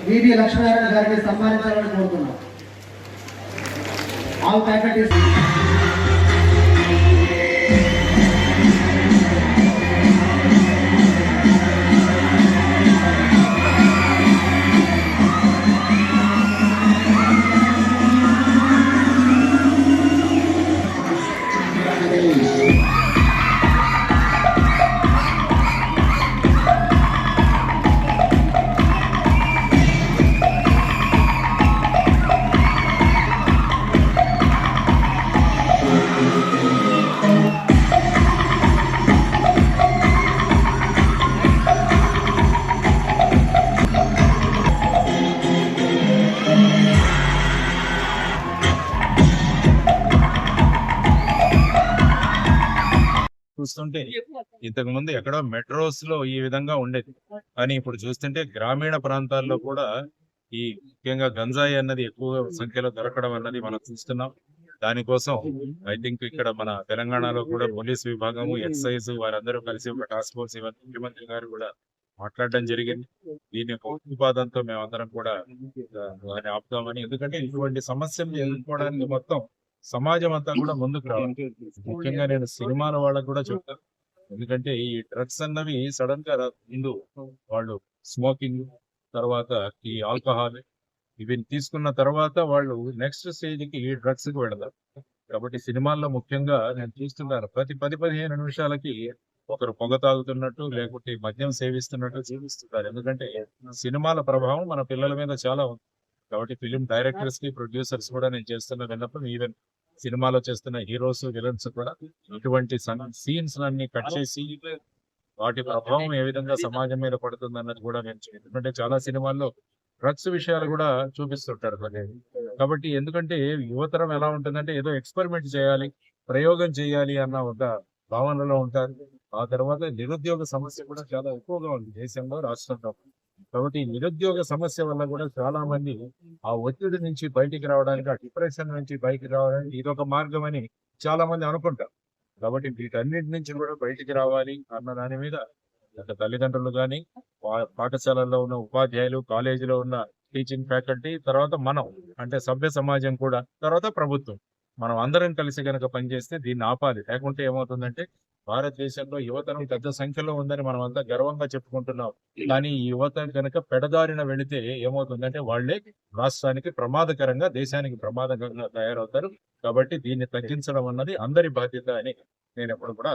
వివి లక్ష్మీనారాయణ గారిని సన్మానించాలని కోరుతున్నాం. All faculties చూస్తుంటే ఇంతకు ముందు ఎక్కడో మెట్రోస్ లో ఈ విధంగా ఉండేది, కానీ ఇప్పుడు చూస్తుంటే గ్రామీణ ప్రాంతాల్లో కూడా ఈ ముఖ్యంగా గంజాయి అన్నది ఎక్కువ సంఖ్యలో దొరకడం అన్నది మనం చూస్తున్నాం. దానికోసం ఐ థింక్ ఇక్కడ మన తెలంగాణలో కూడా పోలీస్ విభాగము, ఎక్సైజ్ వారందరూ కలిసి ఒక టాస్క్ ఫోర్స్ ముఖ్యమంత్రి గారు కూడా మాట్లాడడం జరిగింది. దీని యొక్క ఉత్పాదంతో మేమందరం కూడా దాన్ని ఆపుతామని, ఎందుకంటే ఇటువంటి సమస్యలు ఎదుర్కోవడానికి మొత్తం సమాజం అంతా కూడా ముందుకు రావాలి. ముఖ్యంగా నేను సినిమాల వాళ్ళకు కూడా చెప్తాను, ఎందుకంటే ఈ డ్రగ్స్ అన్నవి సడన్ గా ముందు వాళ్ళు స్మోకింగ్, తర్వాత ఈ ఆల్కహాల్ ఇవి తీసుకున్న తర్వాత వాళ్ళు నెక్స్ట్ స్టేజ్ కి ఈ డ్రగ్స్ కి వెళతారు. కాబట్టి సినిమాల్లో ముఖ్యంగా నేను చూస్తున్నాను, ప్రతి 10-15 నిమిషాలకి ఒకరు పొగ తాగుతున్నట్టు లేకుంటే మద్యం సేవిస్తున్నట్టు చూపిస్తున్నారు. ఎందుకంటే సినిమాల ప్రభావం మన పిల్లల మీద చాలా ఉంది. కాబట్టి ఫిలిం డైరెక్టర్స్ కి, ప్రొడ్యూసర్స్ కూడా నేను చేస్తున్న విన్నపం, ఈవెన్ సినిమాలో చేస్తున్న హీరోస్, విలన్స్ కూడా ఇటువంటి సీన్స్ అన్ని కట్ చేసి వాటి ప్రభావం ఏ విధంగా సమాజం మీద పడుతుంది అన్నది కూడా నేను ఎందుకంటే చాలా సినిమాల్లో డ్రగ్స్ విషయాలు కూడా చూపిస్తుంటారు కొన్ని. కాబట్టి ఎందుకంటే యువతరం ఎలా ఉంటుందంటే ఏదో ఎక్స్పెరిమెంట్ చేయాలి, ప్రయోగం చేయాలి అన్న ఒక భావనలో ఉంటారు. ఆ తర్వాత నిరుద్యోగ సమస్య కూడా చాలా ఎక్కువగా ఉంది దేశంలో, రాష్ట్రంలో. కాబట్టి నిరుద్యోగ సమస్య వల్ల కూడా చాలా మంది ఆ ఒత్తిడి నుంచి బయటికి రావడానికి, ఆ డిప్రెషన్ నుంచి బయటికి రావడానికి ఇదొక మార్గం అని చాలా మంది అనుకుంటారు. కాబట్టి వీటన్నిటి నుంచి కూడా బయటికి రావాలి అన్న దాని మీద తల్లిదండ్రులు కానీ, పాఠశాలల్లో ఉన్న ఉపాధ్యాయులు, కాలేజీలో ఉన్న టీచింగ్ ఫ్యాకల్టీ, తర్వాత మనం అంటే సభ్య సమాజం కూడా, తర్వాత ప్రభుత్వం, మనం అందరం కలిసి కనుక పనిచేస్తే దీన్ని ఆపాలి. లేకుంటే ఏమవుతుందంటే భారతదేశంలో యువతరం పెద్ద సంఖ్యలో ఉందని మనం అంతా గర్వంగా చెప్పుకుంటున్నాం. కానీ ఈ యువత కనుక పెడదారిన వెళితే ఏమవుతుందంటే వాళ్ళే రాష్ట్రానికి ప్రమాదకరంగా, దేశానికి ప్రమాదకరంగా తయారవుతారు. కాబట్టి దీన్ని తగ్గించడం అన్నది అందరి బాధ్యత అని నేను ఎప్పుడు కూడా